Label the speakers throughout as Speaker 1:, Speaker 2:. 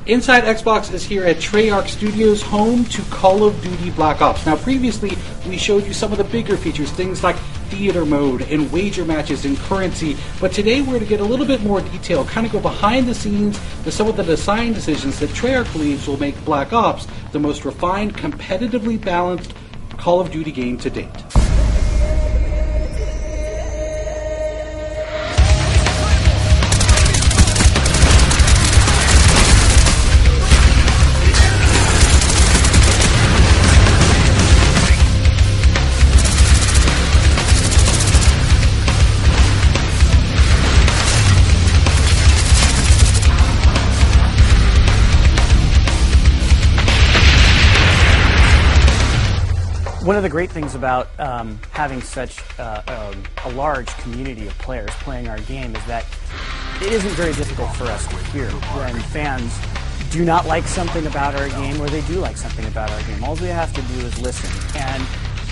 Speaker 1: Inside Xbox is here at Treyarch Studios, home to Call of Duty Black Ops. Now, previously, we showed you some of the bigger features, things like theater mode and wager matches and currency, but today we're going to get a little bit more detail, kind of go behind the scenes to some of the design decisions that Treyarch believes will make Black Ops the most refined, competitively balanced Call of Duty game to date.
Speaker 2: One of the great things about having such a large community of players playing our game is that it isn't very difficult for us to hear when fans do not like something about our game or they do like something about our game. All we have to do is listen, and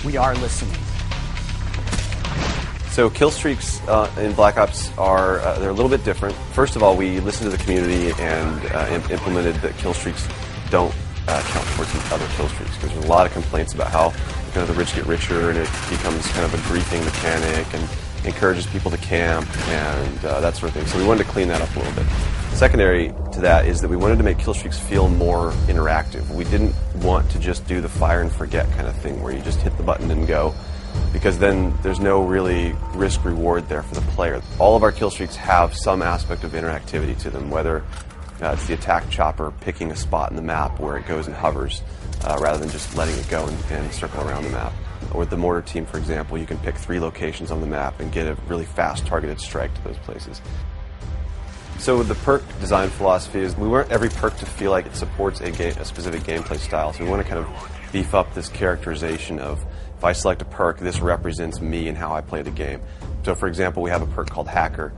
Speaker 2: we are listening.
Speaker 3: So killstreaks in Black Ops they're a little bit different. First of all, we listened to the community and implemented that killstreaks don't count towards other killstreaks, because there's a lot of complaints about how the rich get richer and it becomes kind of a griefing mechanic and encourages people to camp and that sort of thing. So we wanted to clean that up a little bit. Secondary to that is that we wanted to make killstreaks feel more interactive. We didn't want to just do the fire and forget kind of thing where you just hit the button and go, because then there's no really risk reward there for the player. All of our killstreaks have some aspect of interactivity to them, whether it's the attack chopper picking a spot in the map where it goes and hovers rather than just letting it go and circle around the map. Or with the mortar team, for example, you can pick 3 locations on the map and get a really fast targeted strike to those places. So the perk design philosophy is we want every perk to feel like it supports a specific gameplay style. So we want to kind of beef up this characterization of, if I select a perk, this represents me and how I play the game. So for example, we have a perk called Hacker.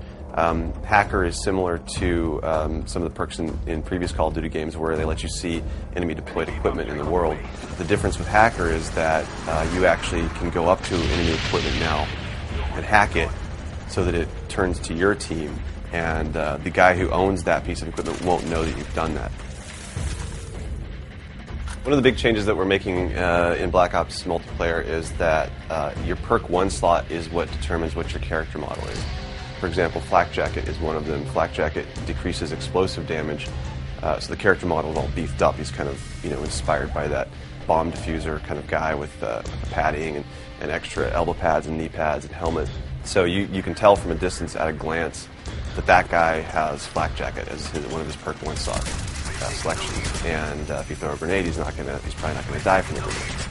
Speaker 3: Hacker is similar to some of the perks in previous Call of Duty games where they let you see enemy deployed equipment in the world. The difference with Hacker is that you actually can go up to enemy equipment now and hack it so that it turns to your team, and the guy who owns that piece of equipment won't know that you've done that. One of the big changes that we're making in Black Ops multiplayer is that your perk 1 slot is what determines what your character model is. For example, Flak Jacket is one of them. Flak Jacket decreases explosive damage, so the character model is all beefed up. He's kind of inspired by that bomb diffuser kind of guy with padding and extra elbow pads and knee pads and helmet. So you can tell from a distance at a glance that guy has Flak Jacket as one of his perk 1 slot selections. And if you throw a grenade, he's probably not going to die from the grenade.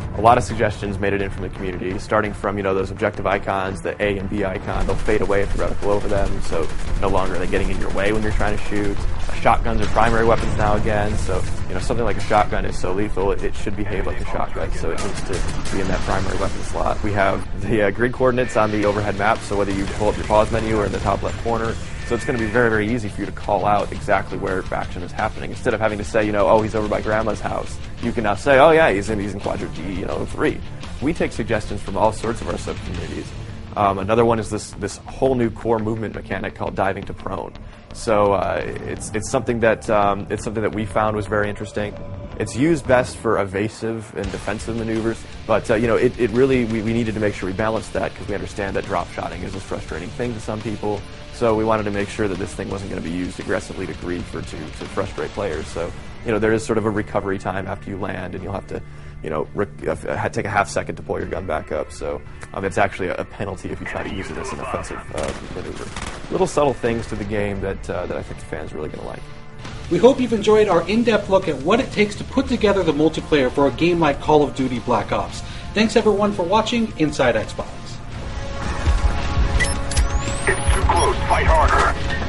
Speaker 4: A lot of suggestions made it in from the community, starting from those objective icons, the A and B icon. They'll fade away if you reticle over them, so no longer are they getting in your way when you're trying to shoot. Shotguns are primary weapons now again, so something like a shotgun is so lethal it should behave like a shotgun, so it needs to be in that primary weapon slot. We have the grid coordinates on the overhead map, so whether you pull up your pause menu or in the top left corner, so it's going to be very, very easy for you to call out exactly where action is happening. Instead of having to say, oh, he's over by Grandma's house, you can now say, oh yeah, he's in Quadrant G, 3. We take suggestions from all sorts of our sub-communities. Another one is this whole new core movement mechanic called diving to prone. So it's something that we found was very interesting. It's used best for evasive and defensive maneuvers, but it really we needed to make sure we balanced that, because we understand that drop shotting is a frustrating thing to some people. So we wanted to make sure that this thing wasn't going to be used aggressively to grief or to frustrate players. So there is sort of a recovery time after you land, and you'll have to take a half second to pull your gun back up. So it's actually a penalty if you try to use it as an offensive maneuver. Little subtle things to the game that I think the fans are really going to like.
Speaker 1: We hope you've enjoyed our in-depth look at what it takes to put together the multiplayer for a game like Call of Duty Black Ops. Thanks everyone for watching Inside Xbox.
Speaker 5: It's too close. Fight harder.